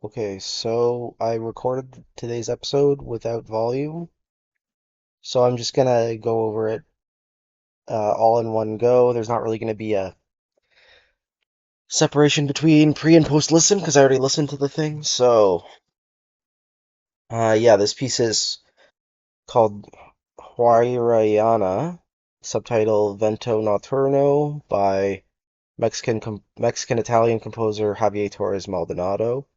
Okay, so I recorded today's episode without volume, so I'm just gonna go over it all in one go. There's not really gonna be a separation between pre and post listen because I already listened to the thing. Yeah, this piece is called Huayra Yana, subtitle Vento Notturno by Mexican Italian composer Javier Torres Maldonado.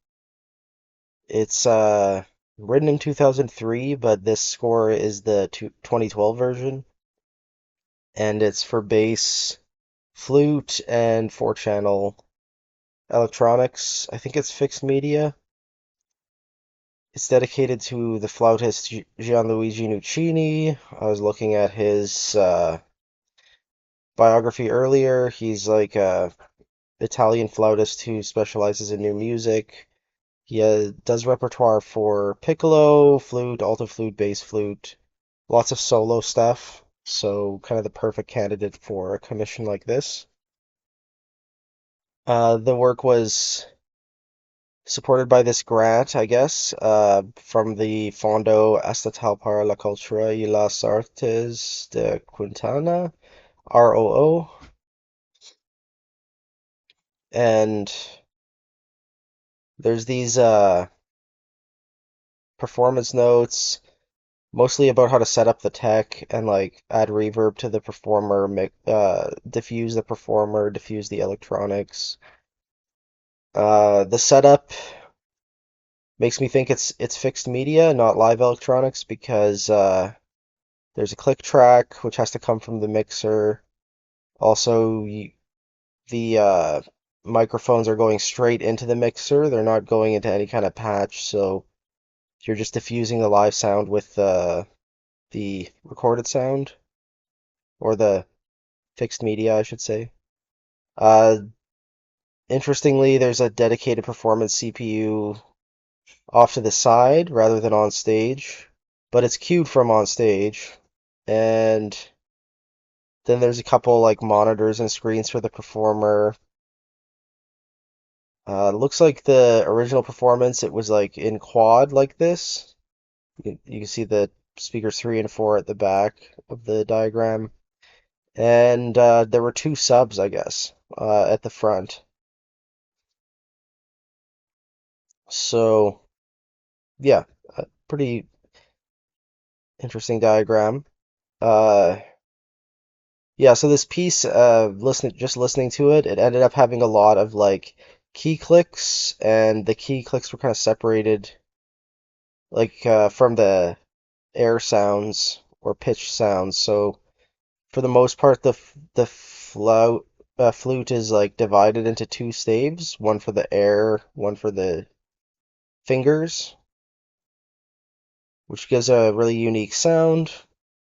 It's written in 2003, but this score is the 2012 version, and it's for bass, flute, and four-channel electronics. I think it's fixed media. It's dedicated to the flautist Gianluigi Nuccini. I was looking at his biography earlier. He's like a Italian flautist who specializes in new music. He does repertoire for piccolo, flute, alto flute, bass flute, lots of solo stuff. So kind of the perfect candidate for a commission like this. The work was supported by this grant, I guess, from the Fondo Estatal para la Cultura y las Artes de Quintana, ROO, and there's these performance notes mostly about how to set up the tech and like add reverb to the performer, diffuse the performer, diffuse the electronics. The setup makes me think it's fixed media, not live electronics, because there's a click track which has to come from the mixer. Also, the microphones are going straight into the mixer. They're not going into any kind of patch, so you're just diffusing the live sound with the recorded sound or the fixed media, I should say. Uh, Interestingly, there's a dedicated performance CPU off to the side rather than on stage, but it's cued from on stage. And then there's a couple like monitors and screens for the performer. Looks like the original performance, it was like in quad like this. You can see the speakers 3 and 4 at the back of the diagram. And there were two subs, I guess, at the front. So, yeah, a pretty interesting diagram. Uh, Yeah, so this piece, just listening to it, it ended up having a lot of like key clicks, and the key clicks were kind of separated like from the air sounds or pitch sounds. So for the most part, the flute is like divided into two staves, one for the air, one for the fingers, which gives a really unique sound.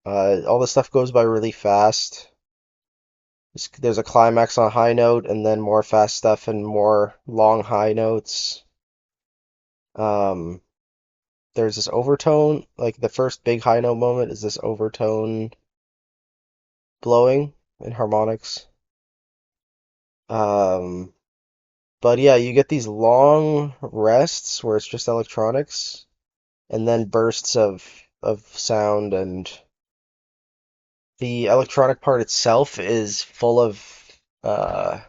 All the stuff goes by really fast. There's a climax on a high note, and then more fast stuff and more long high notes. Um, there's this overtone, like the first big high note moment is this overtone blowing in harmonics. Um, but yeah, you get these long rests where it's just electronics, and then bursts of sound, and the electronic part itself is full of uh,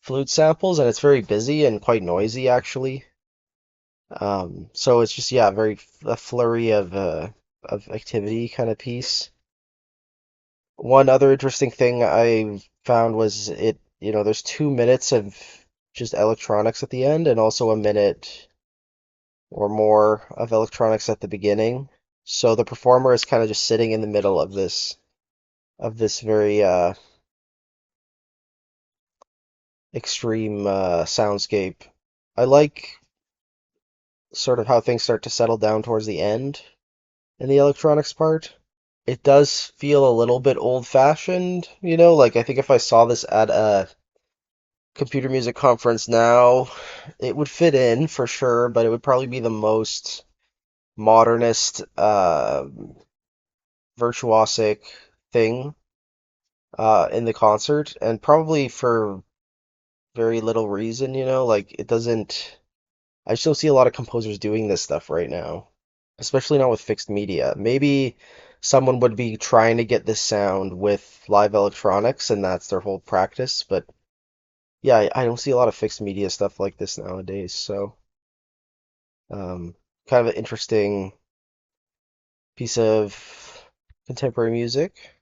flute samples, and it's very busy and quite noisy actually. So it's just, yeah, very a flurry of activity kind of piece. One other interesting thing I found was there's 2 minutes of just electronics at the end and also a minute or more of electronics at the beginning. So the performer is kind of just sitting in the middle of this very extreme soundscape. I like sort of how things start to settle down towards the end in the electronics part. It does feel a little bit old-fashioned, like I think if I saw this at a computer music conference now, it would fit in for sure, but it would probably be the most modernist, virtuosic thing in the concert, and probably for very little reason, like it doesn't. I just don't see a lot of composers doing this stuff right now, especially not with fixed media. Maybe someone would be trying to get this sound with live electronics, and that's their whole practice. But yeah, I don't see a lot of fixed media stuff like this nowadays. So, um, kind of an interesting piece of contemporary music.